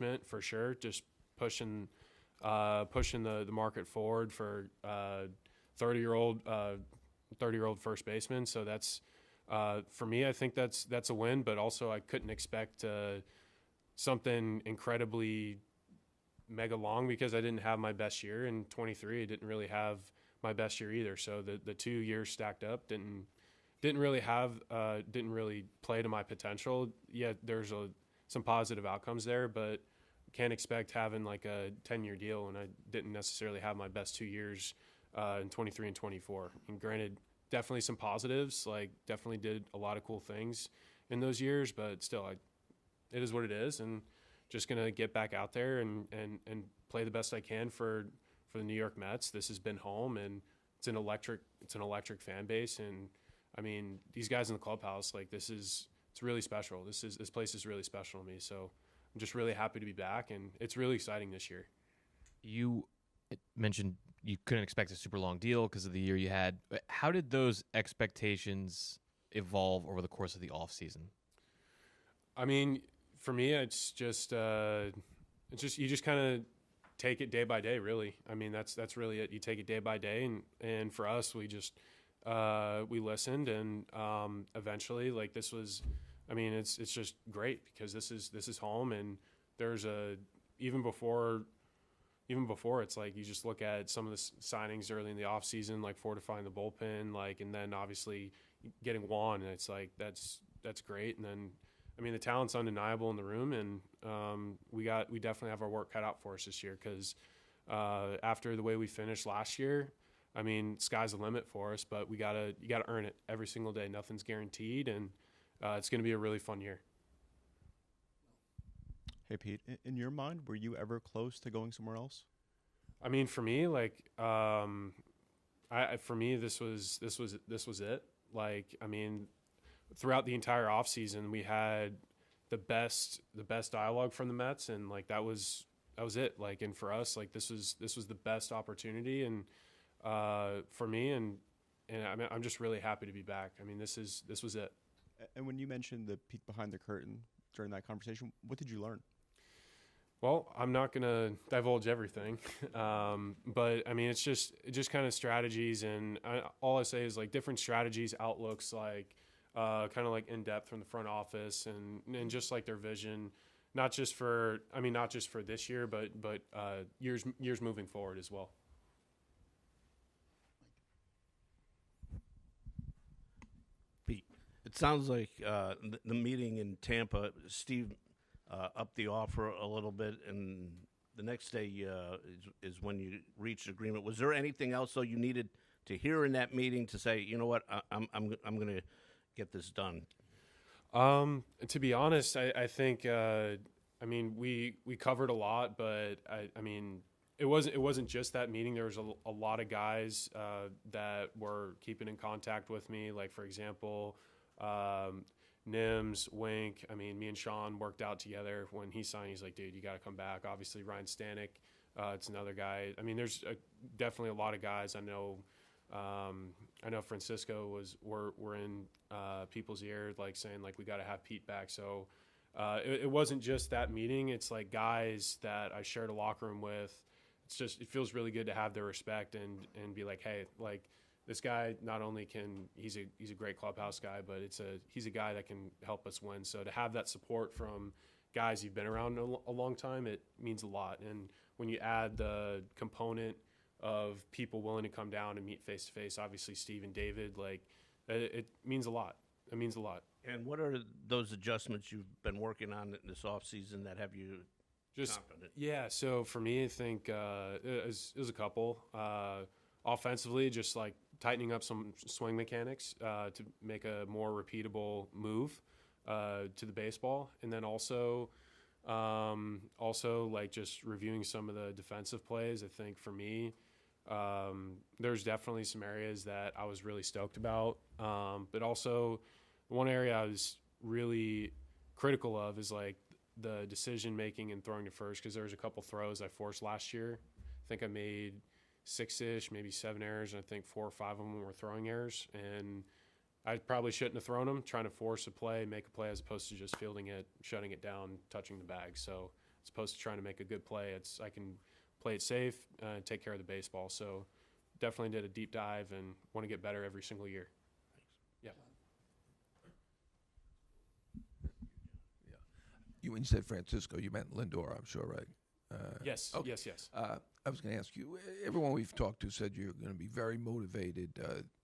accomplishment for sure. Just pushing the market forward for 30-year-old first baseman. So that's for me. I think that's a win. But also, I couldn't expect something incredibly mega long because I didn't have my best year in 23. I didn't really have my best year either. So the 2 years stacked up didn't really play to my potential. Yeah, there's some positive outcomes there, but can't expect having like a 10-year deal when I didn't necessarily have my best 2 years in 23 and 24. And granted, definitely some positives, like definitely did a lot of cool things in those years, but still, it is what it is, and just gonna get back out there and play the best I can for the New York Mets. This has been home, and it's an electric fan base, and I mean, these guys in the clubhouse, like it's really special. This place is really special to me. So I'm just really happy to be back, and it's really exciting this year. You mentioned you couldn't expect a super long deal because of the year you had. How did those expectations evolve over the course of the off season? I mean, for me, it's just you just kind of take it day by day, really. I mean, that's really it. You take it day by day, and for us, we just we listened, and eventually, like this was, I mean, it's just great because this is home, and there's even before it's like you just look at some of the signings early in the off season, like fortifying the bullpen, like, and then obviously getting Juan, and it's like that's great, and then I mean the talent's undeniable in the room, and we definitely have our work cut out for us this year because after the way we finished last year. I mean, sky's the limit for us, but you gotta earn it every single day. Nothing's guaranteed, and it's going to be a really fun year. Hey, Pete, in your mind, were you ever close to going somewhere else? I mean, for me, like, for me, this was it. Like, I mean, throughout the entire offseason, we had the best dialogue from the Mets, and like that was it. Like, and for us, like this was the best opportunity, and for me, and I mean, I'm just really happy to be back. I mean, this was it. And when you mentioned the peek behind the curtain during that conversation, what did you learn? Well, I'm not going to divulge everything, but I mean, it's just kind of strategies, and all I say is like different strategies, outlooks, like kind of like in depth from the front office, and just like their vision, not just for this year, but years moving forward as well. It sounds like the meeting in Tampa, Steve upped the offer a little bit, and the next day is when you reached agreement. Was there anything else though you needed to hear in that meeting to say, you know what, I'm going to get this done? To be honest, I think I mean we covered a lot, but I mean it wasn't just that meeting. There was a lot of guys that were keeping in contact with me. Like for example. Nims, Wink. I mean, me and Sean worked out together when he signed. He's like, dude, you got to come back. Obviously, Ryan Stanek, it's another guy. I mean, there's definitely a lot of guys. I know Francisco were in people's ear, like saying like we got to have Pete back. So it wasn't just that meeting. It's like guys that I shared a locker room with. It feels really good to have their respect and be like, hey, like. This guy not only he's a great clubhouse guy, but he's a guy that can help us win. So to have that support from guys you've been around a long time, it means a lot. And when you add the component of people willing to come down and meet face to face, obviously Steve and David, like it means a lot. It means a lot. And what are those adjustments you've been working on in this off season that have you confident? Yeah. So for me, I think it was a couple. Offensively, just like tightening up some swing mechanics to make a more repeatable move to the baseball, and then also like just reviewing some of the defensive plays. I think for me, there's definitely some areas that I was really stoked about, but also one area I was really critical of is like the decision making and throwing to first, because there was a couple throws I forced last year. I think I made 6-ish, maybe 7 errors, and I think 4 or 5 of them were throwing errors. And I probably shouldn't have thrown them, trying to force a play, make a play, as opposed to just fielding it, shutting it down, touching the bag. So as opposed to trying to make a good play. I can play it safe, take care of the baseball. So definitely did a deep dive and want to get better every single year. Yeah. You, when you said Francisco, you meant Lindor, I'm sure, right? Yes. Okay. Yes. I was going to ask you, everyone we've talked to said you're going to be very motivated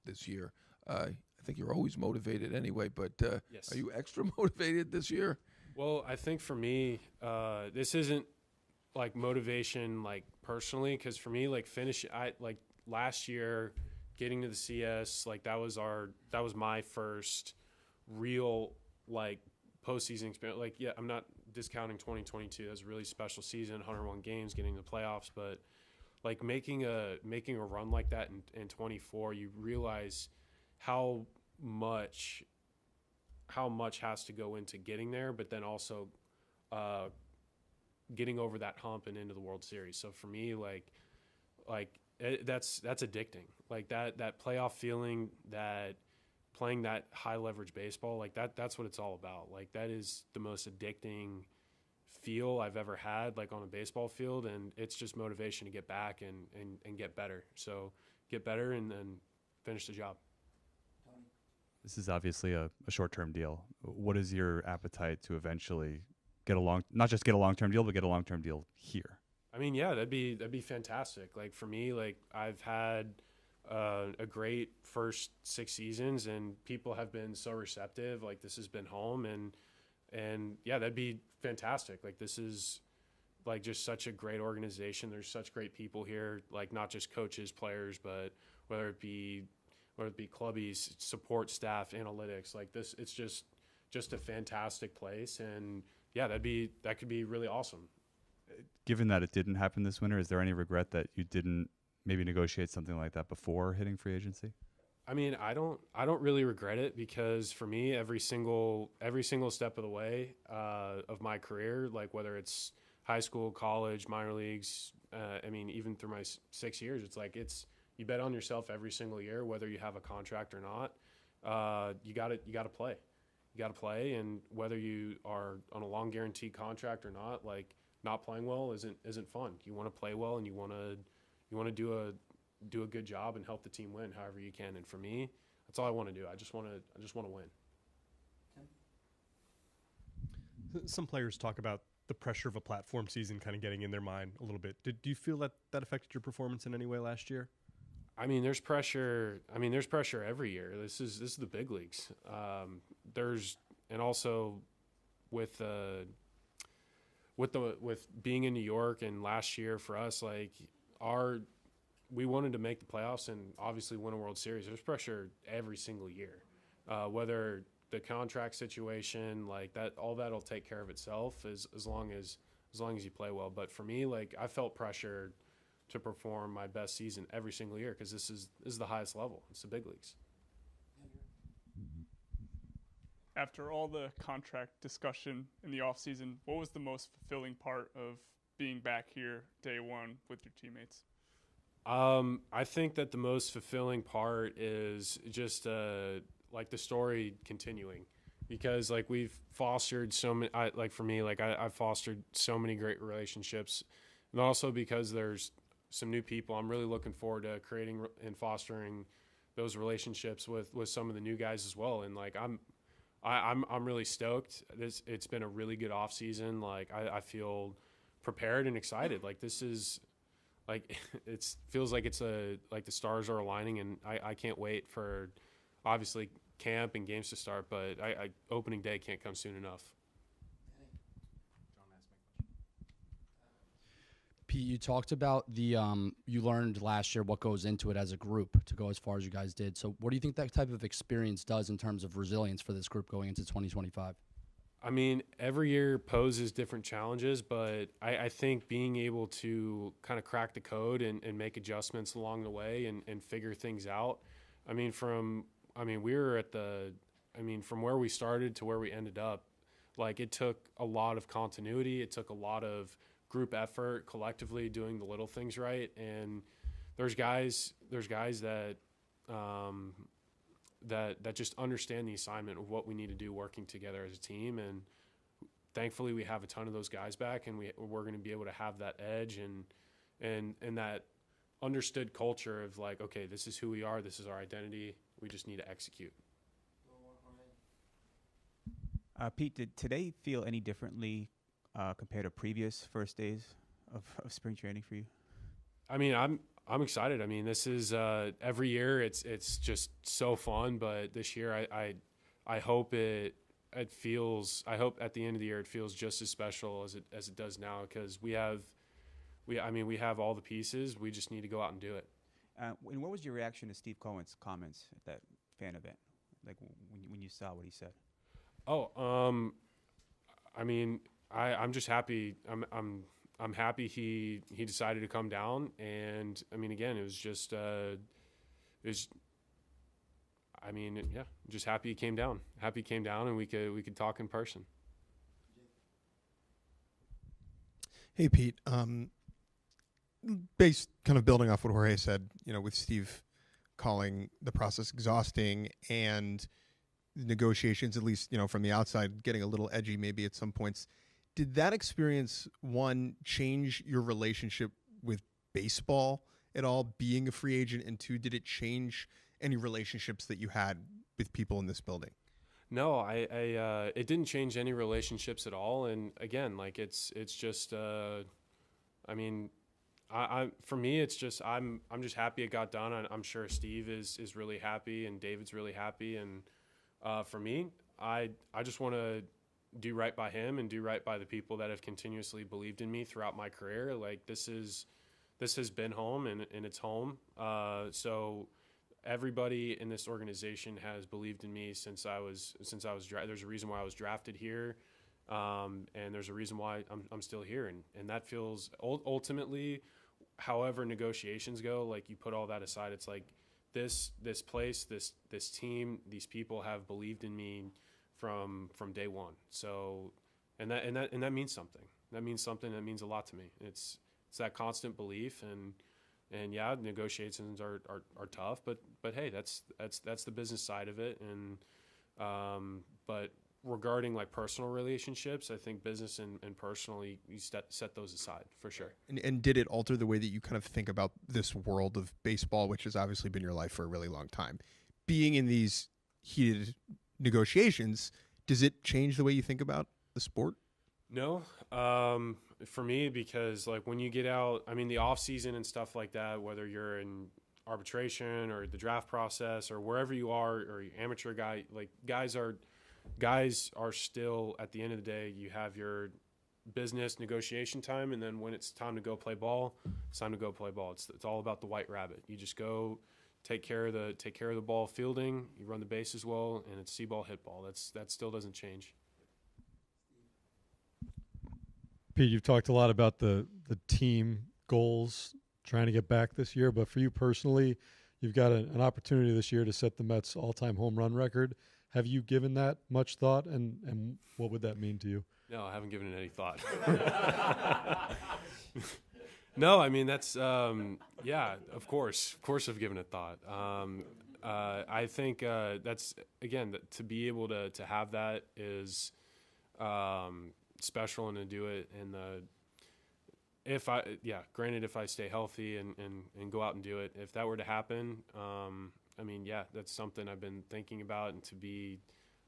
this year. I think you're always motivated anyway, but Yes. are you extra motivated this year? Well, I think for me, this isn't like motivation, like personally, because for me, like last year, getting to the CS, like that was my first real like postseason experience. Like, yeah, I'm not discounting 2022. That was a really special season, 101 games, getting to the playoffs, but like making a run like that in 24, you realize how much has to go into getting there, but then also getting over that hump and into the World Series. So for me, that's addicting. Like that playoff feeling, that playing that high leverage baseball, like that's what it's all about. Like that is the most addicting feel I've ever had, like on a baseball field, and it's just motivation to get back and get better. So get better and then finish the job. This is obviously a short-term deal. What is your appetite to eventually not just get a long-term deal, but get a long-term deal here? I mean, yeah, that'd be fantastic. Like for me, like I've had a great first 6 seasons, and people have been so receptive. Like this has been home, and yeah, that'd be fantastic. Like this is like just such a great organization. There's such great people here, like not just coaches, players, but whether it be clubbies, support staff, analytics, like this, it's just a fantastic place. And yeah, that could be really awesome. Given that it didn't happen this winter, is there any regret that you didn't maybe negotiate something like that before hitting free agency? I mean, I don't really regret it, because for me, every single step of the way of my career, like whether it's high school, college, minor leagues, I mean, even through my 6 years, it's like you bet on yourself every single year, whether you have a contract or not. You got to play. You got to play, and whether you are on a long guaranteed contract or not, like not playing well isn't fun. You want to play well, and you want to do a good job and help the team win however you can. And for me, that's all I want to do. I just want to win. Some players talk about the pressure of a platform season kind of getting in their mind a little bit. Do you feel that affected your performance in any way last year? I mean, there's pressure. There's pressure every year. This is the big leagues. And also with being in New York, and last year for us, like we wanted to make the playoffs and obviously win a World Series. There's pressure every single year, whether the contract situation, like that, all that'll take care of itself as long as you play well. But for me, like I felt pressure to perform my best season every single year, because this is the highest level. It's the big leagues. After all the contract discussion in the offseason, what was the most fulfilling part of being back here day one with your teammates? I think that the most fulfilling part is just like the story continuing, because like we've fostered so many. For me, like I've fostered so many great relationships, and also because there's some new people. I'm really looking forward to creating and fostering those relationships with some of the new guys as well. And like I'm really stoked. It's been a really good off season. Like I feel prepared and excited. Like this is like it feels like like the stars are aligning, and I can't wait for obviously camp and games to start. But opening day can't come soon enough. Pete, you talked about you learned last year what goes into it as a group to go as far as you guys did. So what do you think that type of experience does in terms of resilience for this group going into 2025? I mean, every year poses different challenges, but I think being able to kind of crack the code and make adjustments along the way and figure things out. From where we started to where we ended up, like it took a lot of continuity. It took a lot of group effort, collectively doing the little things right. And there's guys that that just understand the assignment of what we need to do working together as a team. And thankfully we have a ton of those guys back, and we're going to be able to have that edge and that understood culture of like, okay, this is who we are, this is our identity. We just need to execute. Pete, did today feel any differently compared to previous first days of spring training for you? I mean, I'm excited. I mean, this is every year it's just so fun, but this year I hope it feels. I hope at the end of the year it feels just as special as it does now, because we have all the pieces. We just need to go out and do it. And what was your reaction to Steve Cohen's comments at that fan event? Like when you saw what he said? Oh, I mean, I'm just happy. I'm happy he decided to come down, and I mean, again, it was just just happy he came down. Happy he came down, and we could talk in person. Hey, Pete. Based kind of building off what Jorge said, with Steve calling the process exhausting and negotiations, at least, from the outside, getting a little edgy maybe at some points. Did that experience, one, change your relationship with baseball at all, being a free agent? And two, did it change any relationships that you had with people in this building? No, it didn't change any relationships at all. And again, like it's just, I mean, for me, it's just I'm just happy it got done. I'm sure Steve is really happy, and David's really happy. And for me, I just want to do right by him and do right by the people that have continuously believed in me throughout my career. Like this has been home, and it's home. So everybody in this organization has believed in me since I was there's a reason why I was drafted here. And there's a reason why I'm still here. And that feels ultimately, however negotiations go, like you put all that aside, it's like this place, this team, these people have believed in me from day one. So, and that means something. That means something. That means a lot to me. It's that constant belief, and yeah, negotiations are tough, but hey, that's the business side of it. And but regarding like personal relationships, I think business and personally, you set those aside for sure. And did it alter the way that you kind of think about this world of baseball, which has obviously been your life for a really long time? Being in these heated negotiations, does it change the way you think about the sport? No, for me, because like when you get out, I mean, the off season and stuff like that, whether you're in arbitration or the draft process or wherever you are, or you're amateur guy, like guys are still, at the end of the day, you have your business negotiation time, and then when it's time to go play ball, it's time to go play ball. It's all about the white rabbit. You just go take care of the ball fielding, you run the bases well, and it's see ball, hit ball. That still doesn't change. Pete, you've talked a lot about the team goals trying to get back this year, but for you personally, you've got an opportunity this year to set the Mets' all-time home run record. Have you given that much thought, and what would that mean to you? No, I haven't given it any thought. No, I mean, that's, yeah, of course I've given it thought. I think that's, again, to be able to have that is special, and to do it. And granted, if I stay healthy and go out and do it, if that were to happen, I mean, yeah, that's something I've been thinking about, and to be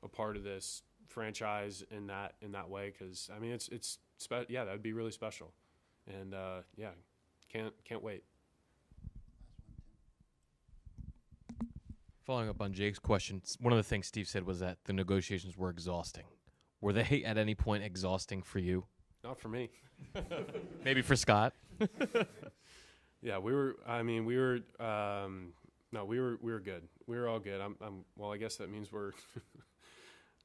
a part of this franchise in that way, because I mean, that would be really special, and yeah, can't wait. Following up on Jake's question, one of the things Steve said was that the negotiations were exhausting. Were they at any point exhausting for you? Not for me. Maybe for Scott. Yeah, we were good. We were all good. Well, I guess that means we're.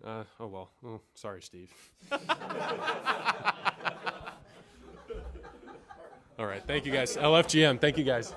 Oh well. Oh, sorry, Steve. All right. Thank you guys. LFGM. Thank you guys.